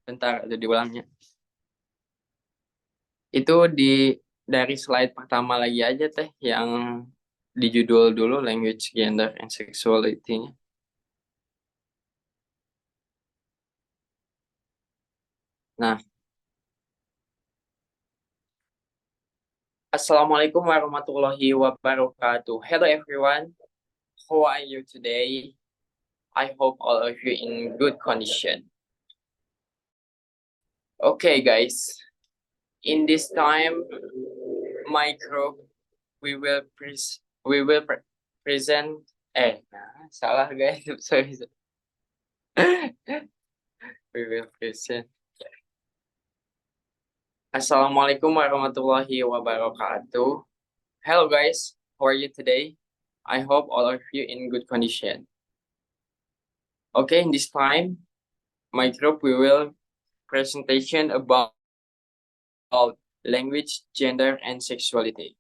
Bentar, ada diulangnya. Itu dari slide pertama lagi aja teh, yang di judul dulu, language, gender, and sexuality-nya. Nah, Assalamualaikum warahmatullahi wabarakatuh. Hello everyone, how are you today? I hope all of you in good condition. Okay guys, in this time, my group, we will present, salah guys, sorry. We will present. Assalamualaikum warahmatullahi wabarakatuh. Hello guys, how are you today? I hope all of you in good condition. Okay, in this time, my group, we will presentation about language, gender, and sexuality.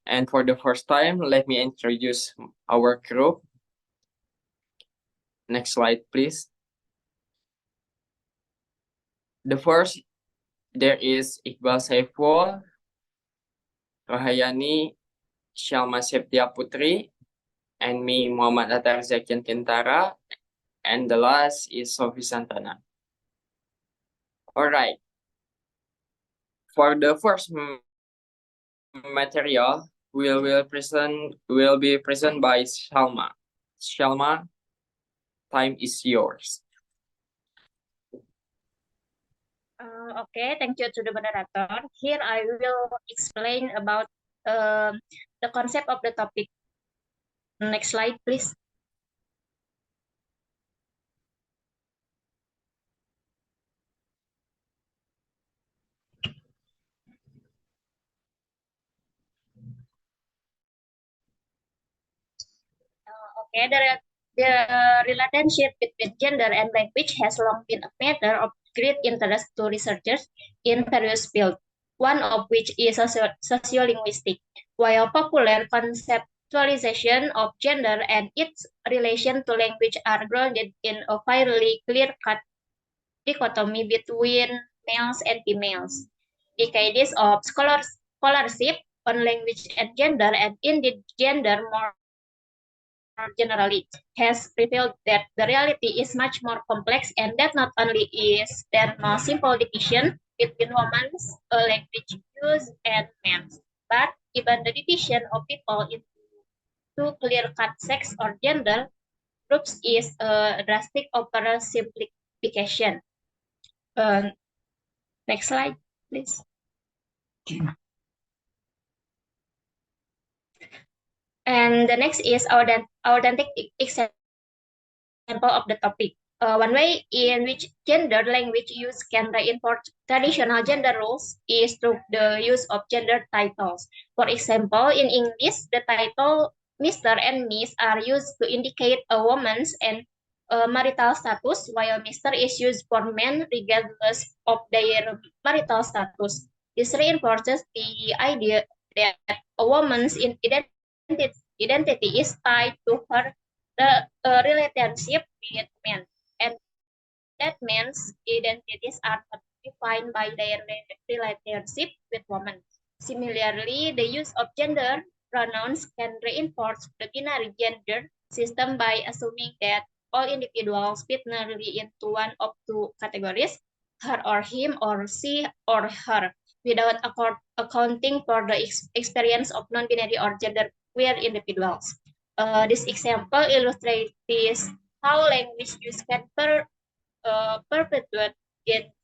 And for the first time, let me introduce our group. Next slide, please. The first, there is Iqbal Syaeful, Rohayani, Syalma septia putri, and me, Muhammad Athhar zakyyan qinthata, and the last is Sofi santana. All right. For the first material, will be present by Syalma. Syalma, time is yours. Okay, thank you to the moderator. Here I will explain about the concept of the topic. Next slide, please. Okay, the relationship between gender and language has long been a matter of great interest to researchers in various fields, one of which is sociolinguistic. While popular conceptualization of gender and its relation to language are grounded in a fairly clear-cut dichotomy between males and females. Decades of scholarship on language and gender, and indeed gender more generally, has revealed that the reality is much more complex, and that not only is there no simple division between women's language use and men's, but even the division of people into two clear-cut sex or gender groups is a drastic oversimplification. Next slide, please. And the next is our authentic example of the topic. One way in which gender language use can reinforce traditional gender roles is through the use of gender titles. For example, in English, the title Mr. and Miss are used to indicate a woman's and marital status, while Mr. is used for men regardless of their marital status. This reinforces the idea that a woman's identity is tied to her relationship with men, and that men's identities are not defined by their relationship with women. Similarly, the use of gender pronouns can reinforce the binary gender system by assuming that all individuals fit narrowly into one of two categories, her or him, or she or her, without accounting for the experience of non-binary or gender-queer individuals. This example illustrates how language use can perpetuate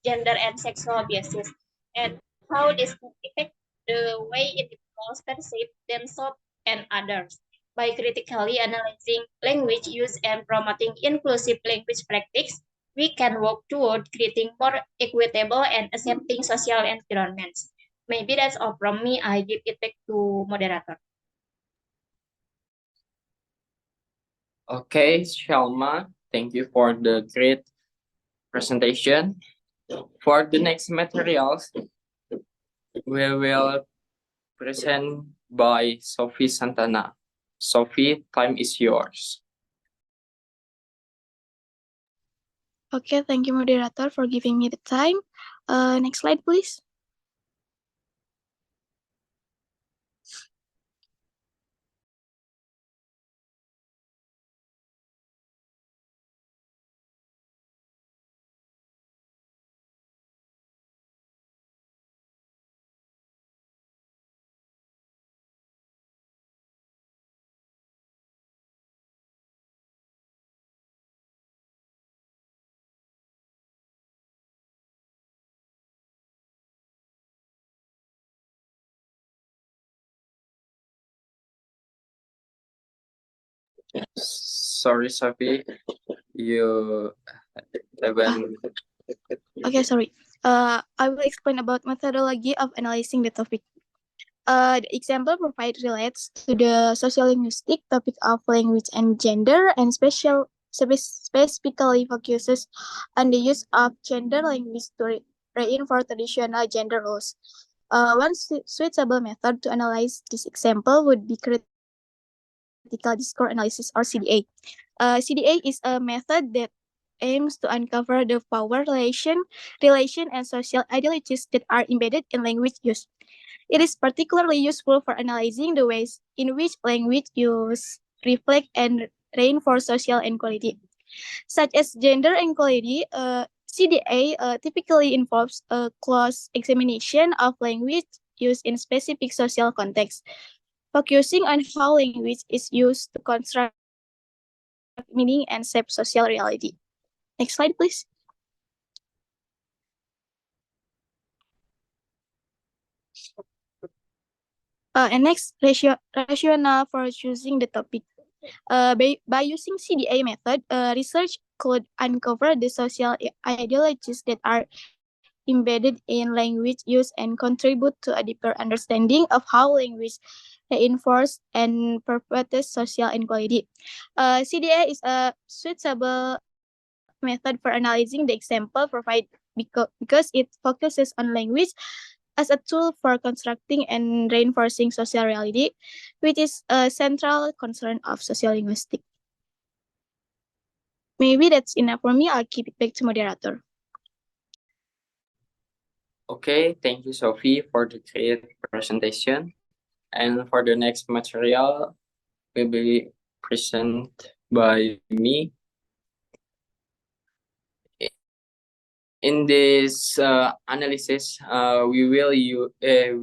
gender and sexual biases, and how this can affect the way individuals perceive themselves and others. By critically analyzing language use and promoting inclusive language practice, we can work toward creating more equitable and accepting social environments. Maybe that's all from me. I give it back to moderator. Okay, Syalma, thank you for the great presentation. For the next materials, we will present by Sofi Santana. Sofi, time is yours. Okay, thank you, moderator, for giving me the time. Next slide, please. Sorry, Sofi, you haven't. Okay, sorry. I will explain about methodology of analyzing the topic. The example provided relates to the sociolinguistic topic of language and gender, and specifically focuses on the use of gender language to reinforce traditional gender roles. One suitable method to analyze this example would be critical discourse analysis, or CDA. CDA is a method that aims to uncover the power relation and social ideologies that are embedded in language use. It is particularly useful for analyzing the ways in which language use reflect and reinforce social inequality, such as gender inequality. CDA typically involves a close examination of language use in specific social contexts, focusing on how language is used to construct meaning and shape social reality. Next slide, please. And next, rationale for choosing the topic. By using CDA method, research could uncover the social ideologies that are embedded in language use and contribute to a deeper understanding of how language reinforces and perpetuates social inequality. CDA is a suitable method for analyzing the example provided because it focuses on language as a tool for constructing and reinforcing social reality, which is a central concern of sociolinguistics. Maybe that's enough for me. I'll keep it back to moderator. Okay, thank you, Sophie, for the great presentation. And for the next material will be presented by me. In this analysis, we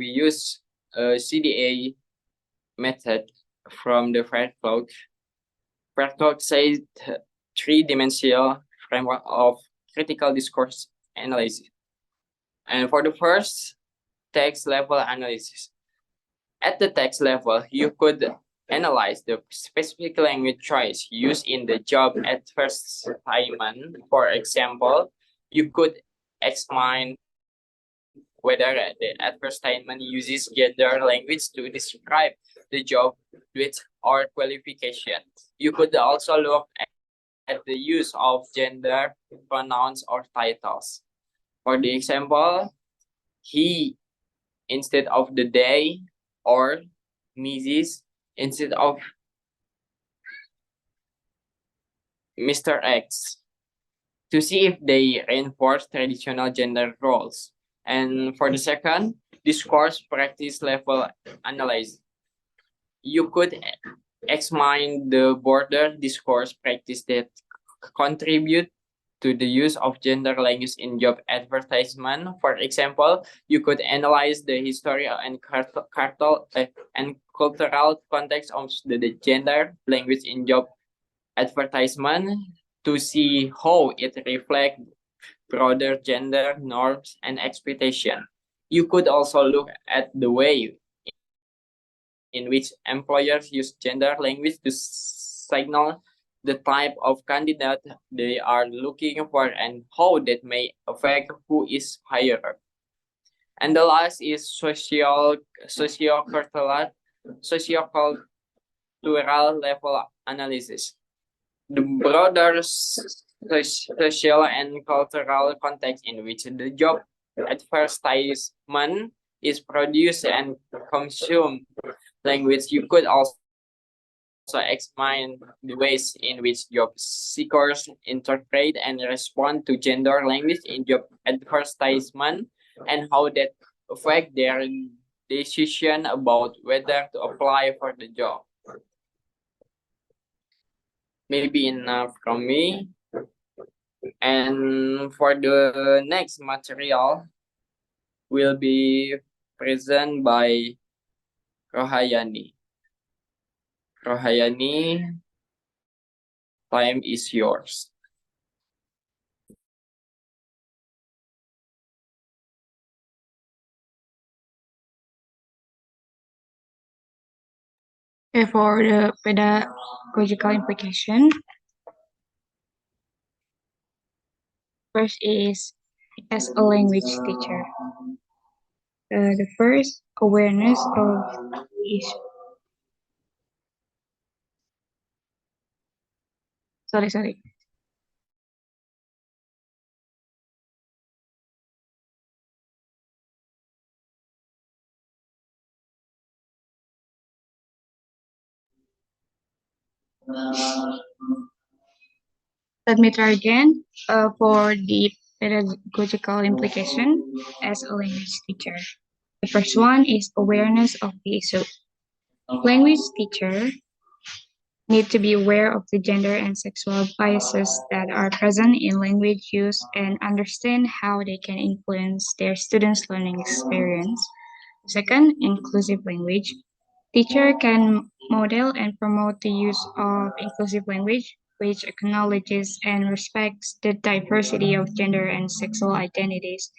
use CDA method from the Fairclough. Fairclough says three-dimensional framework of critical discourse analysis. And for the first, text level analysis. At the text level, you could analyze the specific language choice used in the job advertisement. For example, you could examine whether the advertisement uses gender language to describe the job with or qualification. You could also look at the use of gender pronouns or titles. For the example, he instead of the they, or Mrs. instead of Mr. X, to see if they reinforce traditional gender roles. And for the second, discourse practice level analysis. You could examine the broader discourse practice that contribute to the use of gender language in job advertisement. For example, you could analyze the historical and cultural context of the gender language in job advertisement to see how it reflects broader gender norms and expectations. You could also look at the way in which employers use gender language to signal the type of candidate they are looking for and how that may affect who is hired. And the last is sociocultural level analysis. The broader social and cultural context in which the job advertisement is produced and consumed language. You could also examine the ways in which job seekers interpret and respond to gender language in job advertisement and how that affect their decision about whether to apply for the job. Maybe enough from me. And for the next material will be present by Rohayani. Rohayani, time is yours. For the pedagogical implication, first is as a language teacher. The first awareness of the issue. Sorry. Let me try again. For the pedagogical implication as a language teacher. The first one is awareness of the issue. Language teacher need to be aware of the gender and sexual biases that are present in language use and understand how they can influence their students' learning experience. Second, inclusive language. Teacher can model and promote the use of inclusive language, which acknowledges and respects the diversity of gender and sexual identities.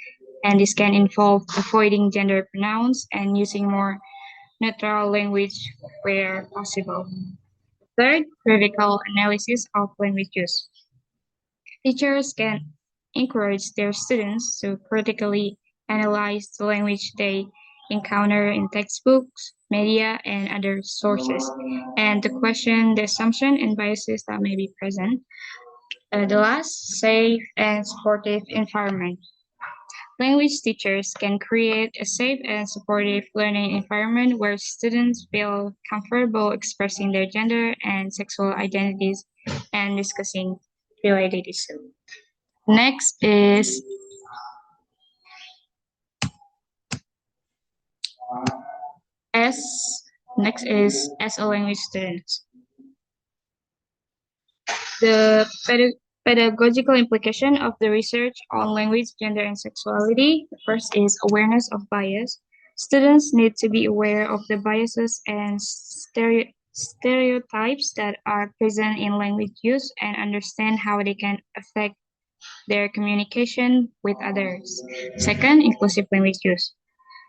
And this can involve avoiding gender pronouns and using more neutral language where possible. Third, critical analysis of language use. Teachers can encourage their students to critically analyze the language they encounter in textbooks, media, and other sources, and to question the assumptions and biases that may be present. The last, safe and supportive environment. Language teachers can create a safe and supportive learning environment where students feel comfortable expressing their gender and sexual identities and discussing related issues. Next is as as a language student. The pedagogical implication of the research on language, gender, and sexuality. The first is awareness of bias. Students need to be aware of the biases and stereotypes that are present in language use and understand how they can affect their communication with others. Second, inclusive language use.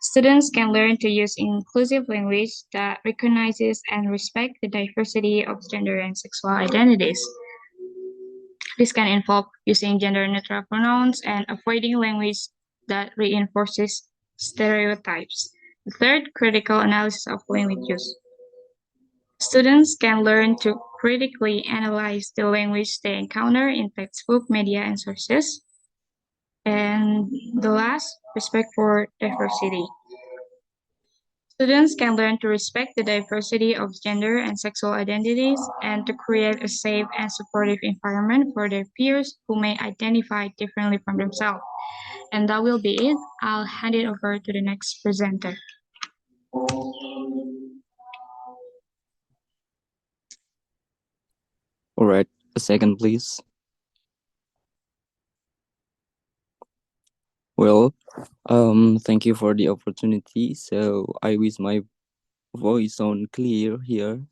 Students can learn to use inclusive language that recognizes and respects the diversity of gender and sexual identities. This can involve using gender-neutral pronouns and avoiding language that reinforces stereotypes. The third, critical analysis of language use. Students can learn to critically analyze the language they encounter in textbook, media, and sources. And the last, respect for diversity. Students can learn to respect the diversity of gender and sexual identities and to create a safe and supportive environment for their peers who may identify differently from themselves. And that will be it. I'll hand it over to the next presenter. All right, a second, please. Well, thank you for the opportunity. So I wish my voice sound clear here,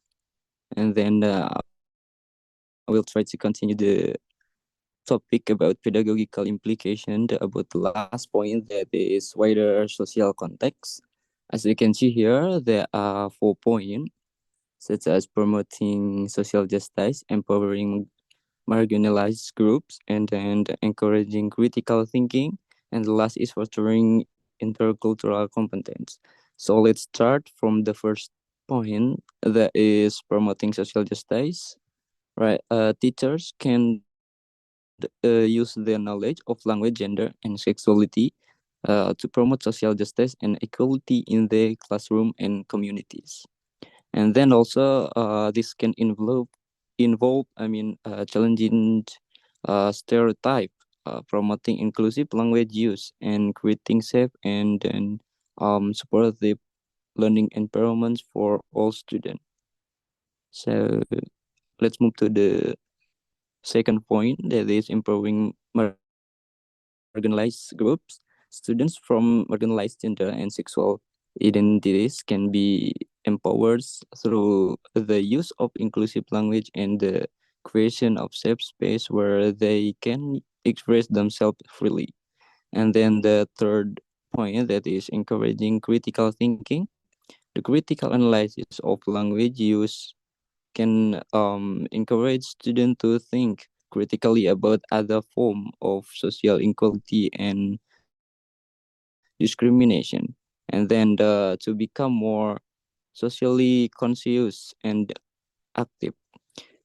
and then I will try to continue the topic about pedagogical implication about the last point, that is wider social context. As you can see here, there are 4 points, such as promoting social justice, empowering marginalized groups, and then encouraging critical thinking, and the last is fostering intercultural competence. So let's start from the first point, that is promoting social justice. Right, teachers can use their knowledge of language, gender, and sexuality to promote social justice and equality in the classroom and communities. And then also this can involve challenging stereotype, promoting inclusive language use, and creating safe and then supportive learning environments for all students. So let's move to the second point, that is improving marginalized groups. Students from marginalized gender and sexual identities can be empowered through the use of inclusive language and the creation of safe space where they can express themselves freely. And then the third point, that is encouraging critical thinking. The critical analysis of language use can encourage students to think critically about other form of social inequality and discrimination, and then to become more socially conscious and active.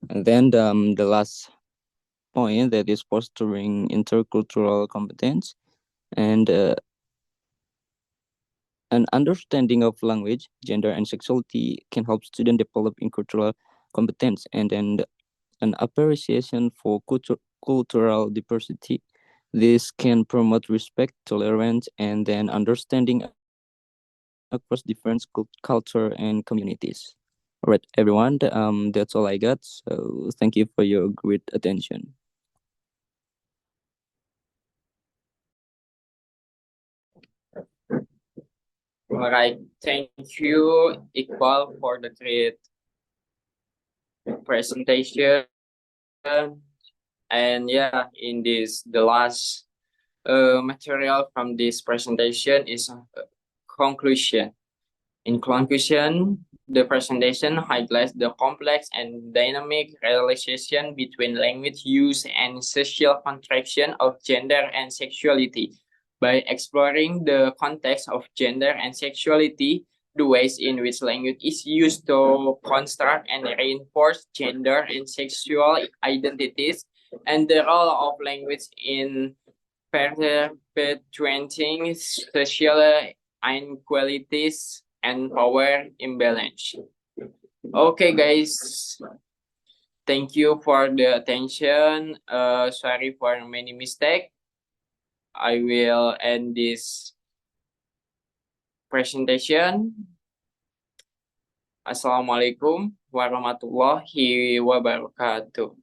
And then the last point, that is fostering intercultural competence, and an understanding of language, gender, and sexuality can help students develop in cultural competence, and then an appreciation for cultural diversity. This can promote respect, tolerance, and then understanding across different culture and communities. All right, everyone, that's all I got. So thank you for your great attention. All right, thank you, Iqbal, for the great presentation. And yeah, in this, the last material from this presentation is a conclusion. In conclusion, the presentation highlights the complex and dynamic relation between language use and social contraction of gender and sexuality. By exploring the context of gender and sexuality, the ways in which language is used to construct and reinforce gender and sexual identities, and the role of language in perpetuating social inequalities and power imbalance. Okay, guys. Thank you for the attention. Sorry for many mistakes. I will end this presentation. Assalamualaikum warahmatullahi wabarakatuh.